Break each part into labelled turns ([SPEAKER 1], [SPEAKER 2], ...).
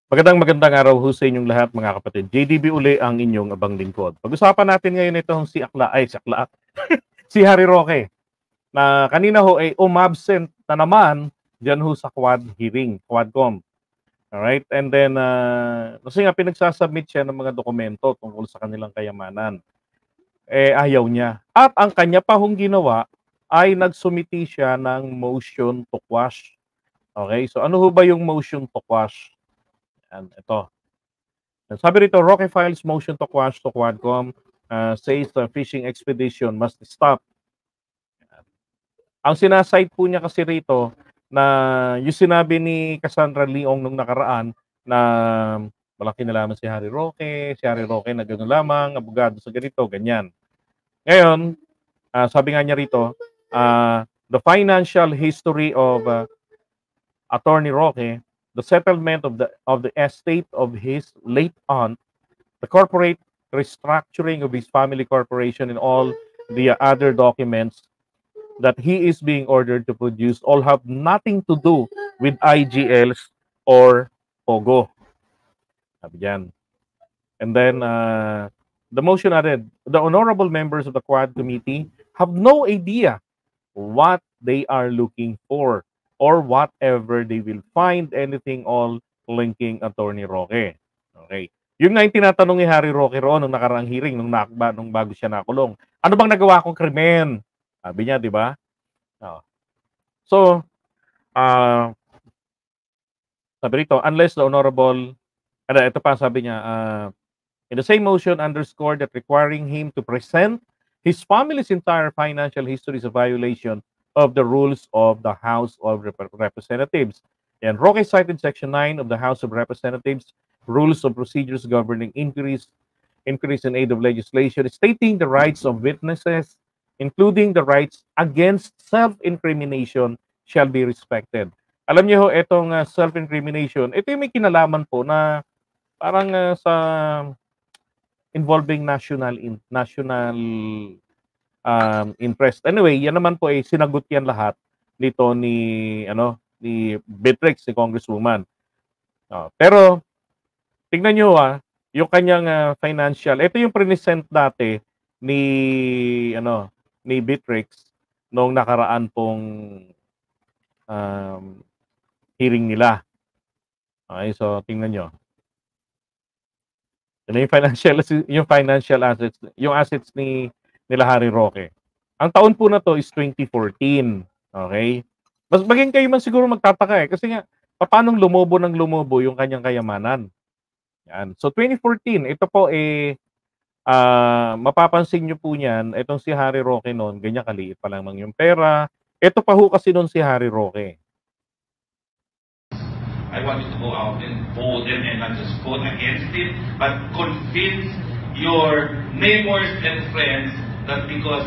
[SPEAKER 1] Magandang araw ho sa inyong lahat mga kapatid. JDB uli ang inyong abang lingkod. Pag-usapan natin ngayon itong si Harry Roque na kanina ho ay umabsent na naman diyan ho sa Quad hearing, Quadcom. Alright? And then, kasi nga pinagsasubmit siya ng mga dokumento tungkol sa kanilang kayamanan. Ayaw niya. At ang kanya pa hong ginawa ay nagsumiti siya ng motion to quash. Okay? So ano ho ba yung motion to quash? Yan, ito. Sabi rito, Roque files motion to quash to Quadcom, says the fishing expedition must stop. Ang sinasite po niya kasi rito na yung sinabi ni Cassandra Leong nung nakaraan na malaki nalaman si Harry Roque na gano'n lamang, abogado sa ganito, ganyan. Ngayon, sabi nga niya rito, the financial history of Attorney Roque, the settlement of the estate of his late aunt, the corporate restructuring of his family corporation, and all the other documents that he is being ordered to produce all have nothing to do with IGLs or POGO. Sabi dyan. And then, the motion added, the honorable members of the Quad Committee have no idea what they are looking for or whatever they will find anything all linking Attorney Roque. Okay. Yung nga yung tinatanong ni Harry Roque roon nung nakaraang hearing, nung bago siya nakulong. Ano bang nagawa kong krimen? Sabi niya, di ba? Oh. So, sabi rito, unless the honorable, ito pa sabi niya, in the same motion, underscored that requiring him to present his family's entire financial history is a violation of the rules of the House of Representatives. And Roque cited Section 9 of the House of Representatives Rules of Procedures governing inquiries in aid of legislation, stating the rights of witnesses, including the rights against self-incrimination, shall be respected. Alam niyo ho, itong self-incrimination, ito yung may kinalaman po na parang sa involving national interest. Anyway, yan naman po ay sinagot yan lahat nito ni Beatrix, si Congresswoman. Pero tingnan niyo yung kanyang financial. Ito yung present dati ni Beatrix noong nakaraan pong hearing nila. Okay, so tingnan niyo. Yung financial assets, yung assets nila Harry Roque. Ang taon po na to is 2014. Okay? Mas maging kayo man siguro magtataka kasi nga paano lumobo yung kanyang kayamanan. Yan. So 2014, ito po mapapansin niyo po niyan, itong si Harry Roque noon, ganyan kaliit pa lamang yung pera. Ito pa ho kasi noon si Harry Roque.
[SPEAKER 2] I want you to go out and vote and not just vote against it, but convince your neighbors and friends that because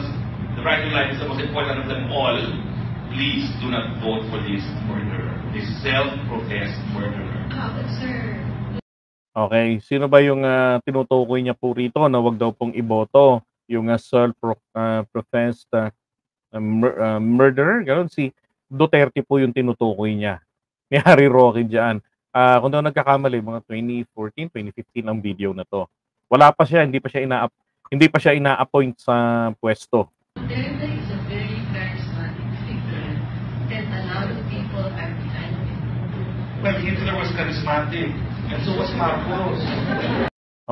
[SPEAKER 2] the right to life is the most important of them all, please do not vote for this murderer, this self-professed murderer.
[SPEAKER 3] But sir.
[SPEAKER 1] Okay, sino ba yung tinutukoy niya po rito na wag daw pong iboto? Yung self-professed murderer, gano'n si Duterte po yung tinutukoy niya. Ni Harry Roque diyan. Kung daw nagkakamali, mga 2014, 2015 ang video na to. Wala pa siya, hindi pa siya ina-appoint sa pwesto.
[SPEAKER 3] There is a very charismatic figure that a lot of people are behind him.
[SPEAKER 2] Well, Hitler was charismatic, and so was Marcos.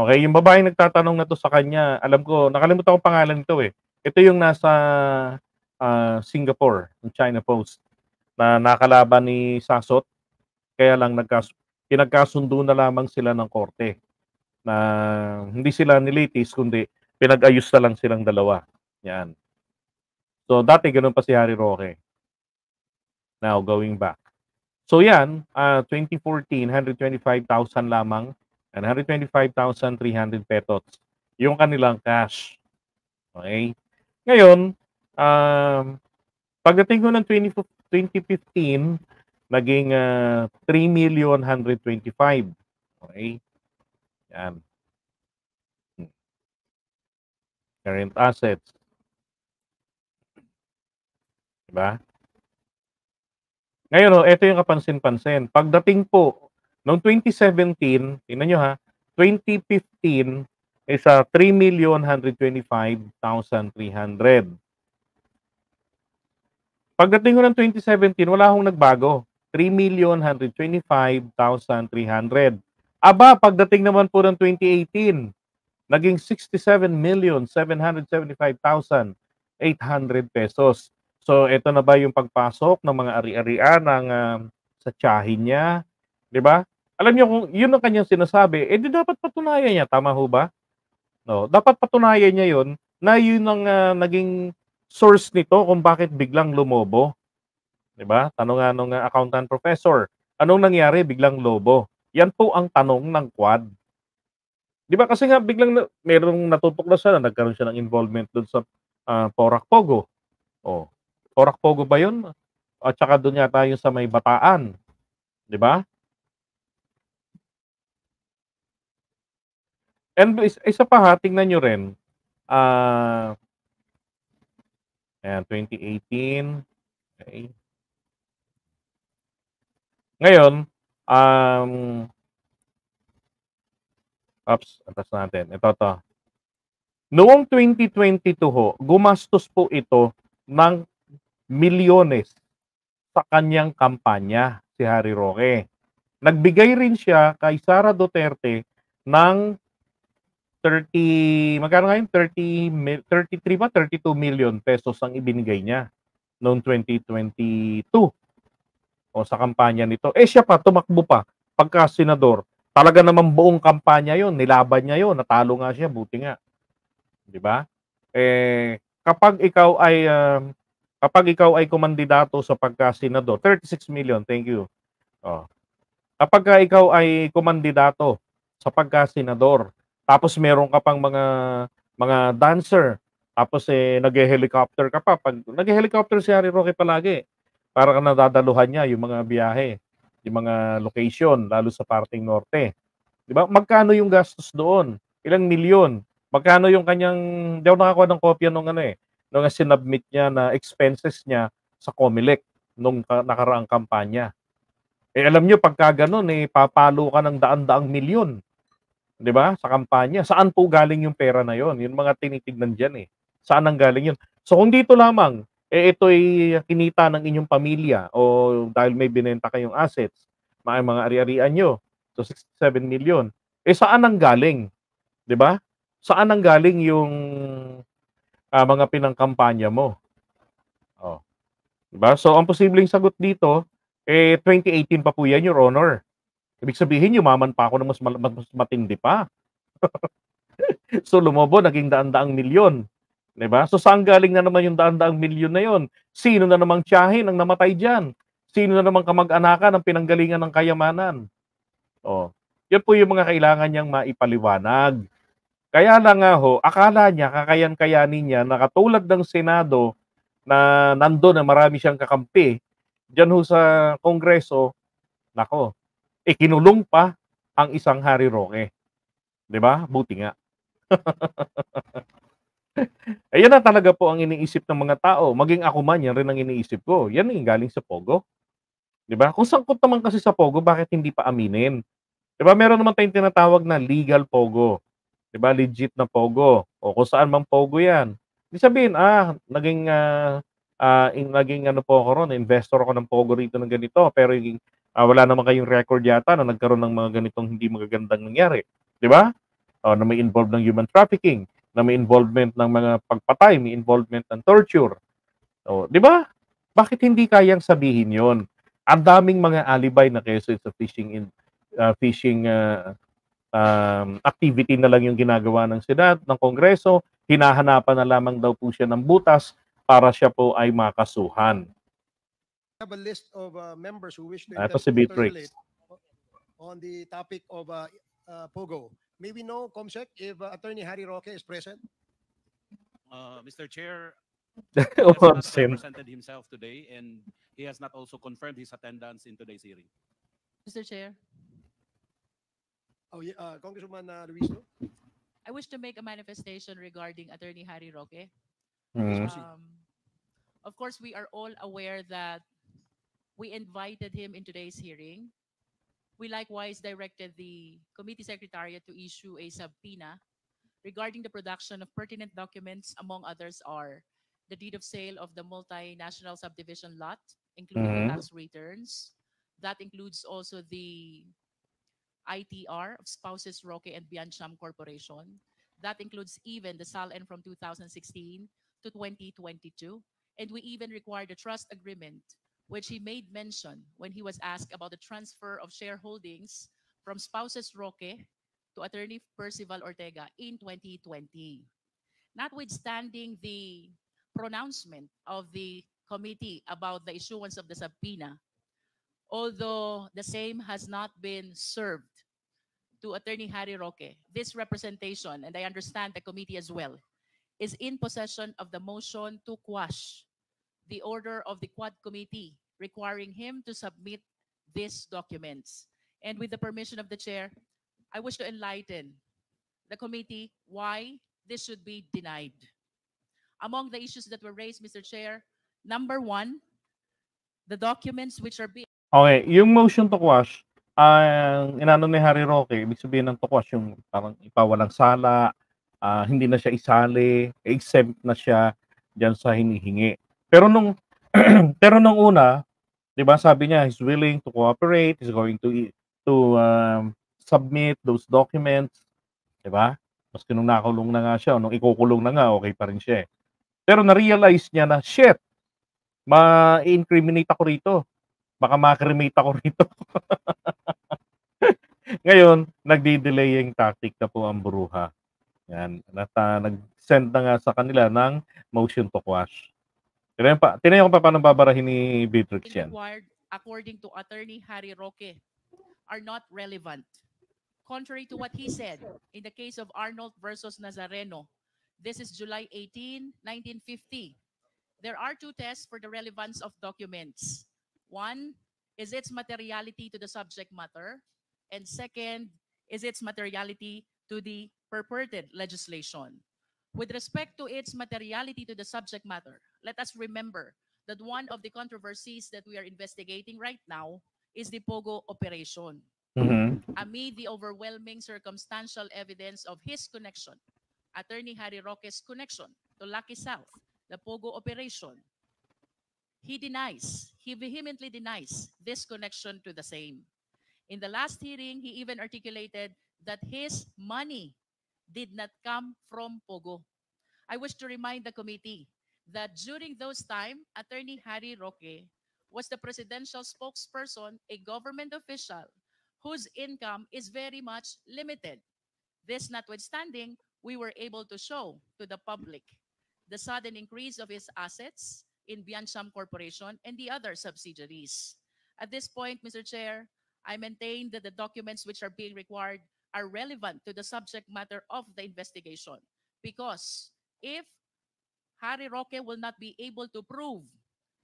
[SPEAKER 1] Okay, yung babaeng nagtatanong na to sa kanya, alam ko, nakalimutan ko pangalan nito eh. Ito yung nasa Singapore, yung China Post, na nakalaban ni Sasot. Kaya lang pinagkasundo na lamang sila ng korte na hindi sila nilitis kundi pinag-ayos na lang silang dalawa. Yan. So dati ganun pa si Harry Roque. Now going back. So yan, 2014, 125,000 lamang and 125,300 pesos yung kanilang cash. Okay? Ngayon, pagdating ko ng 2015, naging 3,125,000. Okay? Yan. Current assets. Diba? Ngayon, ito yung kapansin-pansin. Pagdating po Noong 2017, tingnan nyo ha, 2015 is 3,125,300. Pagdating ko ng 2017, wala akong nagbago. 3,125,300. Aba, pagdating naman po ng 2018, naging 67,775,800 pesos. So, ito na ba yung pagpasok ng mga ari-arian ng sa tiyahin niya? 'Di ba? Alam niyo kung yun ang kanyang sinasabi, eh di dapat patunayan niya, tama ho ba? No, dapat patunayan niya yun na yun ang naging source nito kung bakit biglang lumobo. 'Di ba? Tanong nga nung accountant professor, anong nangyari biglang lobo? Yan po ang tanong ng Quad. 'Di ba kasi nga biglang merong natutuklasan na nagkaroon siya ng involvement dun sa Porac Pogo. Oh, Porac Pogo ba yun? At saka dun yata yung sa may Bataan, 'di ba? And isa pa ha, tingnan nyo rin, ayan, 2018, okay. Ngayon, atas natin, ito to. Noong 2022 ho, gumastos po ito ng milyones sa kanyang kampanya, si Harry Roque. Nagbigay rin siya kay Sara Duterte ng 30, magkano ngayon? 33 ba? 32 million pesos ang ibinigay niya noong 2022 o sa kampanya nito. Eh siya pa, tumakbo pa pagka senador. Talaga namang buong kampanya yon, nilaban niya yon, natalo nga siya, buti nga. 'Di ba? Eh kapag ikaw ay kumandidato sa pagka-senador, 36 million, thank you. Oh. Kapag ikaw ay kumandidato sa pagka-senador, tapos meron ka pang mga dancer, tapos naghe-helicopter ka pa. Pag naghe-helicopter si Harry Roque palagi, para ka nadadaluhan niya yung mga biyahe, yung mga location, lalo sa parting norte. 'Di ba? Magkano yung gastos doon? Ilang milyon? Magkano yung kanyang, di ako nakakuha ng kopya nung nung sinubmit niya na expenses niya sa COMELEC nung nakaraang kampanya. Eh alam niyo pagka gano'n papalo ka ng daan-daang milyon, 'di ba? Sa kampanya. Saan po galing yung pera na 'yon? Yung mga tinitignan diyan eh. Saan ang galing 'yun? So kung dito lamang ito'y kinita ng inyong pamilya o dahil may binenta kayong assets, mga ari-arian niyo. So 67 million. Eh saan ang galing? 'Di ba? Saan ang galing yung mga pinangkampanya mo? Oh, 'di ba? So ang posibleng sagot dito 2018 pa po 'yan, Your Honor. Ibig sabihin yumaman pa ako ng mas matindi pa. So lumobo naging daan-daang milyon, 'di ba? So saan galing na naman yung daan-daang milyon na 'yon? Sino na namang tiyahin ang namatay diyan? Sino na namang kamag-anakan ang pinanggalingan ng kayamanan? Oh, 'yan po yung mga kailangan niyang maipaliwanag. Kaya lang nga ho, akala niya kakayan-kayanin niya na katulad ng Senado na nando'n na marami siyang kakampi, diyan ho sa Kongreso, nako, kinulong pa ang isang Harry Roque. 'Di ba? Buti nga. Ayan na talaga po ang iniisip ng mga tao. Maging ako man, yan rin ang iniisip ko. Yan yung galing sa Pogo. 'Di ba? Kung sangkot naman kasi sa Pogo, bakit hindi pa aminin? 'Di ba? Meron naman tayong tinatawag na legal Pogo. 'Di ba? Legit na Pogo. O kung saan mang Pogo yan. Ibig sabihin, naging ano po ako ron, investor ako ng Pogo rito ng ganito, pero yung, wala naman kayong record yata na nagkaroon ng mga ganitong hindi magagandang nangyari. 'Di ba? Na may involved ng human trafficking, na may involvement ng mga pagpatay, may involvement ng torture. 'Di ba? Bakit hindi kayang sabihin 'yon? Ang daming mga alibay na keso sa fishing activity na lang yung ginagawa ng Senado, ng Kongreso, hinahanapan na lamang daw po siya ng butas para siya po ay makasuhan.
[SPEAKER 4] Have a list of members who wish to
[SPEAKER 1] Si Beatrix.
[SPEAKER 4] on the topic of Pogo. May we know, Comsec, if Attorney Harry Roque is present?
[SPEAKER 5] Mr. Chair, he has not represented himself today, and he has not also confirmed his attendance in today's hearing.
[SPEAKER 6] Mr. Chair,
[SPEAKER 4] Oh, yeah, Congresswoman Luiso?
[SPEAKER 6] I wish to make a manifestation regarding Attorney Harry Roque. Of course, we are all aware that we invited him in today's hearing We likewise directed the committee secretariat to issue a subpoena regarding the production of pertinent documents. Among others are the deed of sale of the multinational subdivision lot, including the tax returns. That includes also the ITR of Spouses Roque and Biancham Corporation. That includes even the SALN from 2016 to 2022. And we even required a trust agreement, which he made mention when he was asked about the transfer of shareholdings from Spouses Roque to Attorney Percival Ortega in 2020. Notwithstanding the pronouncement of the committee about the issuance of the subpoena, although the same has not been served to Attorney Harry Roque, this representation, and I understand the committee as well, is in possession of the motion to quash the order of the Quad Committee requiring him to submit these documents. And with the permission of the chair, I wish to enlighten the committee why this should be denied. Among the issues that were raised, Mr. Chair, number one, the documents which are being
[SPEAKER 1] Okay, yung motion to quash, ang inano ni Harry Roque, ibig sabihin ng to quash yung parang ipawalang sala, hindi na siya isali, exempt na siya diyan sa hinihingi. Pero nung pero nung una, 'di ba, sabi niya he's willing to cooperate, he's going to submit those documents, 'di ba? Maski nung nakulong na nga siya, nung ikukulong na nga, okay pa rin siya. Pero na-realize niya na, shit, ma-incriminate ako rito. Baka ma-cremate ako rito. Ngayon, nagdi-delaying tactic na po ang Buruha. Yan. At nag-send na nga sa kanila ng motion to quash. Tinayo ko pa paano babarahin ni Beatrix yan.
[SPEAKER 6] required according to Attorney Harry Roque are not relevant. Contrary to what he said in the case of Arnold versus Nazareno, this is July 18, 1950. There are two tests for the relevance of documents. One, is its materiality to the subject matter? And second, is its materiality to the purported legislation? With respect to its materiality to the subject matter, let us remember that one of the controversies that we are investigating right now is the POGO operation. Amid the overwhelming circumstantial evidence of his connection, Attorney Harry Roque's connection to Lucky South, the POGO operation, he vehemently denies this connection to the same. In the last hearing, he even articulated that his money did not come from POGO. I wish to remind the committee that during those time, Attorney Harry Roque was the presidential spokesperson, a government official whose income is very much limited. This notwithstanding, we were able to show to the public the sudden increase of his assets in Biancham Corporation and the other subsidiaries. At this point, Mr. Chair, I maintain that the documents which are being required are relevant to the subject matter of the investigation. Because if Harry Roque will not be able to prove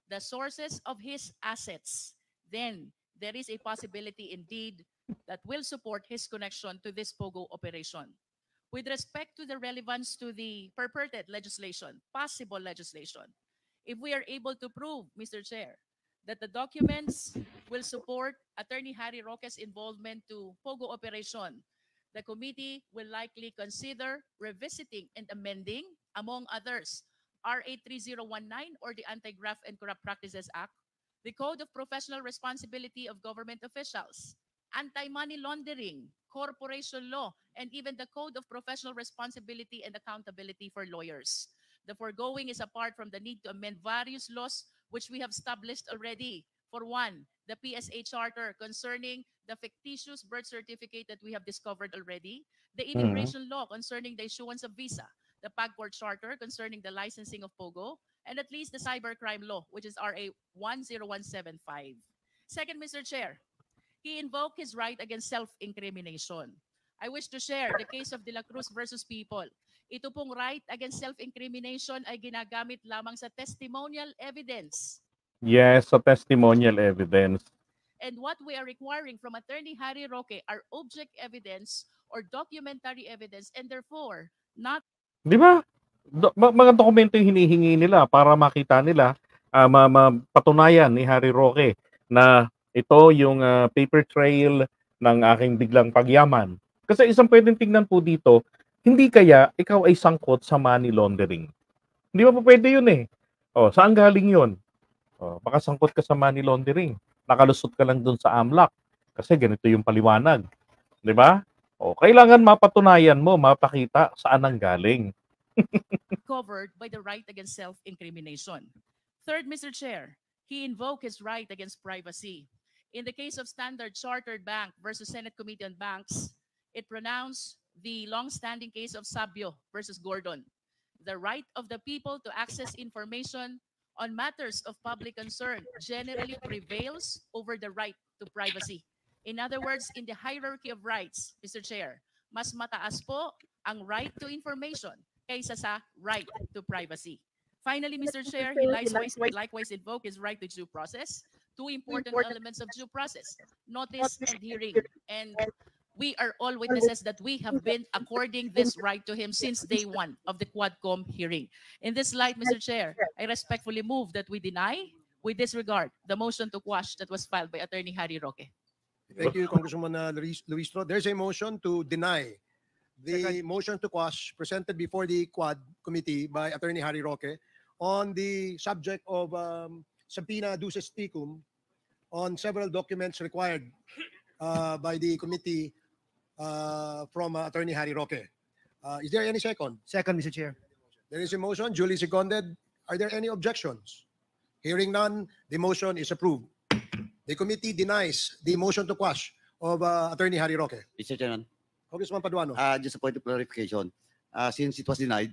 [SPEAKER 6] the sources of his assets, then there is a possibility indeed that will support his connection to this POGO operation. With respect to the relevance to the purported legislation, possible legislation, if we are able to prove, Mr. Chair, that the documents will support Attorney Harry Roque's involvement to POGO operation, the committee will likely consider revisiting and amending, among others, RA 3019 or the Anti-Graft and Corrupt Practices Act, the Code of Professional Responsibility of Government Officials, Anti-Money Laundering, Corporation Law, and even the Code of Professional Responsibility and Accountability for Lawyers. The foregoing is apart from the need to amend various laws which we have established already. For one, the PSA Charter concerning the fictitious birth certificate that we have discovered already, the immigration law concerning the issuance of visa, the PAGCOR Charter concerning the licensing of POGO, and at least the cybercrime law, which is RA 10175. Second, Mr. Chair, he invoked his right against self-incrimination. I wish to share the case of De La Cruz versus People. Ito pong right against self-incrimination ay ginagamit lamang sa testimonial evidence.
[SPEAKER 1] Yes, sa testimonial evidence.
[SPEAKER 6] And what we are requiring from Attorney Harry Roque are object evidence or documentary evidence, and therefore not.
[SPEAKER 1] Di ba? Mga dokumento yung hinihingi nila para makita nila, mapatunayan ni Harry Roque na ito yung paper trail ng aking biglang pagyaman. Kasi isang pwedeng tingnan po dito, hindi kaya ikaw ay sangkot sa money laundering. Hindi ba po pwede yun eh? O, saan galing yun? O, baka sangkot ka sa money laundering. Nakalusot ka lang dun sa AMLAC. Kasi ganito yung paliwanag. Di ba? O, kailangan mapatunayan mo, mapakita saan ang galing.
[SPEAKER 6] Covered by the right against self-incrimination. Third, Mr. Chair, he invoked his right against privacy. In the case of Standard Chartered Bank versus Senate Committee on Banks, it pronounced the long-standing case of Sabio versus Gordon. The right of the people to access information on matters of public concern generally prevails over the right to privacy. In other words, in the hierarchy of rights, Mr. Chair, mas mataas po ang right to information kaysa sa right to privacy. Finally, Mr. Chair, he likewise invoked his right to due process, two important elements of due process, notice and hearing. And we are all witnesses that we have been according this right to him since day one of the Quadcom hearing. In this light, Mr. Chair, I respectfully move that we deny, we disregard the motion to quash that was filed by Attorney Harry Roque.
[SPEAKER 4] Thank you, Congresswoman Luistro. There's a motion to deny the motion to quash presented before the Quad Committee by Attorney Harry Roque on the subject of subpoena duces tecum on several documents required by the committee from Attorney Harry Roque. Is there any second?
[SPEAKER 7] Second, Mr. Chair.
[SPEAKER 4] There is a motion, duly seconded. Are there any objections? Hearing none, the motion is approved. The committee denies the motion to quash of Attorney Harry Roque.
[SPEAKER 8] Mr. Chairman,
[SPEAKER 4] Congressman Paduano.
[SPEAKER 8] just a point of clarification. Since it was denied,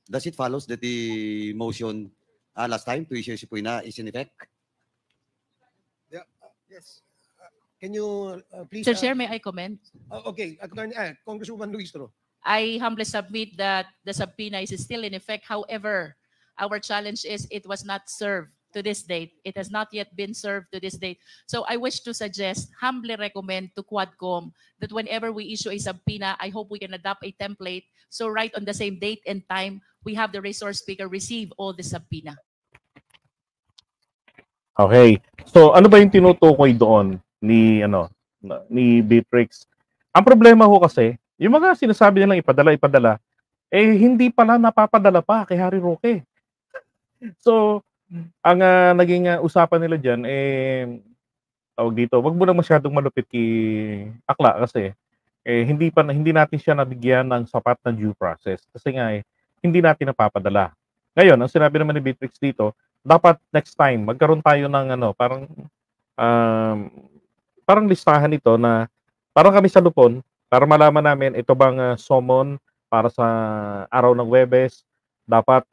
[SPEAKER 8] does it follow that the motion last time to issue subpoena is in effect?
[SPEAKER 4] Yes. Can you please?
[SPEAKER 6] Mr. Chair, may I comment?
[SPEAKER 4] Okay, Congresswoman Luistro.
[SPEAKER 6] I humbly submit that the subpoena is still in effect. However, our challenge is it was not served to this date. It has not yet been served to this date. So I wish to suggest, humbly recommend to Quadcom that whenever we issue a subpoena, I hope we can adopt a template. So right on the same date and time, we have the resource speaker receive all the subpoena.
[SPEAKER 1] Okay. So ano ba yung tinutukoy doon ni ni Beatrix? Ang problema ho kasi, yung mga sinasabi nilang ipadala, hindi pala napapadala pa kay Harry Roque. So ang naging usapan nila diyan tawag dito, wag mo na masyadong malupit kay Akla kasi hindi natin siya nabigyan ng sapat na due process kasi nga hindi natin napapadala. Ngayon, ang sinabi naman ni Beatrix dito, dapat next time magkaroon tayo ng parang listahan ito na parang kami sa Lupon para malaman namin ito bang summon para sa araw ng Huwebes, dapat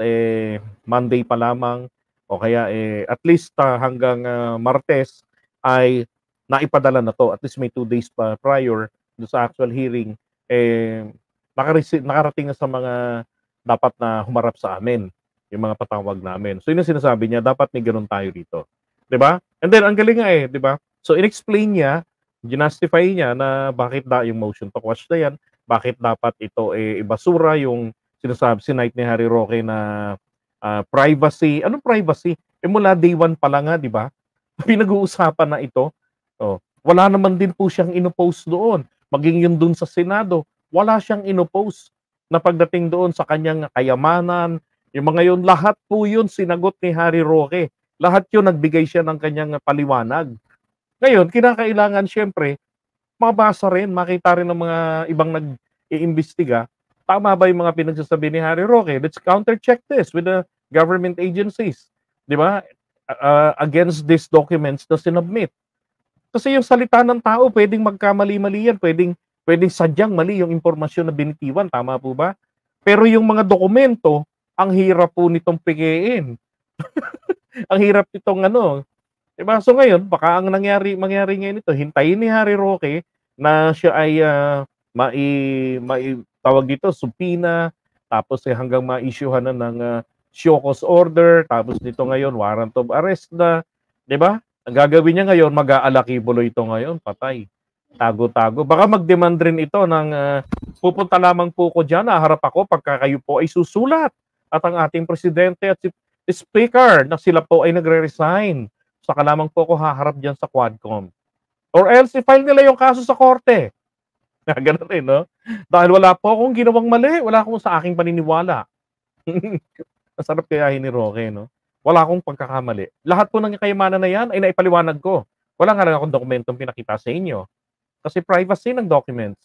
[SPEAKER 1] Monday pa lamang o kaya at least hanggang Martes ay naipadala na to, at least may 2 days pa prior do sa actual hearing nakarating na sa mga dapat na humarap sa amin, yung mga patawag namin. So yun ang sinasabi niya, dapat may ganun tayo dito. 'Di ba? And then ang galing nga 'di ba? So in-explain niya, ginastify niya na bakit yung motion to quash na yan, bakit dapat ito ibasura yung sinasabi ni Harry Roque na privacy. Anong privacy? Mula day 1 pa lang nga, 'di ba? Pinag-uusapan na ito. Oh, wala naman din po siyang inoppose doon. Maging yun doon sa Senado, wala siyang inoppose na pagdating doon sa kanyang kayamanan, yung mga yun, lahat po yun sinagot ni Harry Roque. Lahat yun nagbigay siya ng kanyang paliwanag. Ngayon, kinakailangan siyempre, mabasa rin, makita rin ng mga ibang nag-iimbestiga, tama ba yung mga pinagsasabi ni Harry Roque? Let's counter-check this with the government agencies. Di ba? Against these documents na sinubmit. Kasi yung salita ng tao, pwedeng magkamali-mali yan, pwedeng sadyang mali yung impormasyon na binitiwan, tama po ba? Pero yung mga dokumento, ang hirap po nitong pigiin. Ang hirap nitong diba? So ngayon, baka ang mangyari ngayon ito, hintayin ni Harry Roque na siya ay tawag dito, subpoena, tapos hanggang ma-issuehan na ng show cause order, tapos dito ngayon, warrant of arrest na, diba? Ang gagawin niya ngayon, mag-aalakibulo ito ngayon, patay. Tago-tago. Baka mag-demand rin ito ng pupunta lamang po ko dyan, harap ako pagka kayo po ay susulat. At ang ating presidente at si speaker na sila po ay nagre-resign. Saka lamang po ako haharap dyan sa Quadcom. Or else, i-file nila yung kaso sa korte. Ganun rin, no? Dahil wala po akong ginawang mali, wala akong sa aking paniniwala. Masarap kayahin ni Roque, no? Wala akong pagkakamali. Lahat po ng kayamanan na yan ay naipaliwanag ko. Wala nga lang akong dokumentong pinakita sa inyo. Kasi privacy ng documents.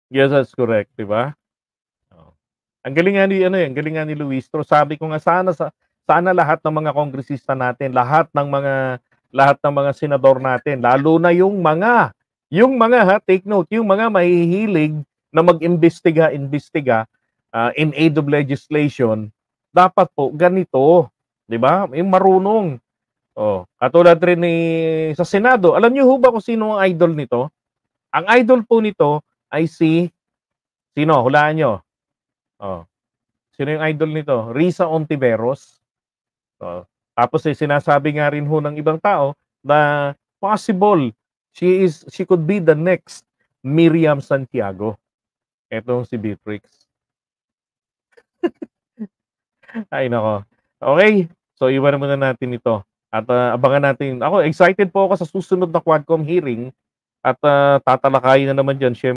[SPEAKER 1] Yes, that's correct, di ba? Oh. Ang galing nga ni ang galing nga ni Luistro. Sabi ko nga sana lahat ng mga kongresista natin, lahat ng mga senador natin, lalo na yung mga take note, yung mga mahihilig na mag-imbestiga in aid of legislation, dapat po ganito, 'di ba? Yung marunong. Oh, katulad rin sa Senado. Alam niyo ho ba kung sino ang idol nito? Ang idol po nito ay sino? Hulaan nyo. Oh. Sino yung idol nito? Risa Ontiveros. Oh. Tapos sinasabi nga rin ho ng ibang tao na possible she could be the next Miriam Santiago. Etong si Beatrix. Ay nako. Okay. So iwan muna natin ito. At abangan natin. Ako excited po ako sa susunod na Quadcom hearing at tatalakayin na naman diyan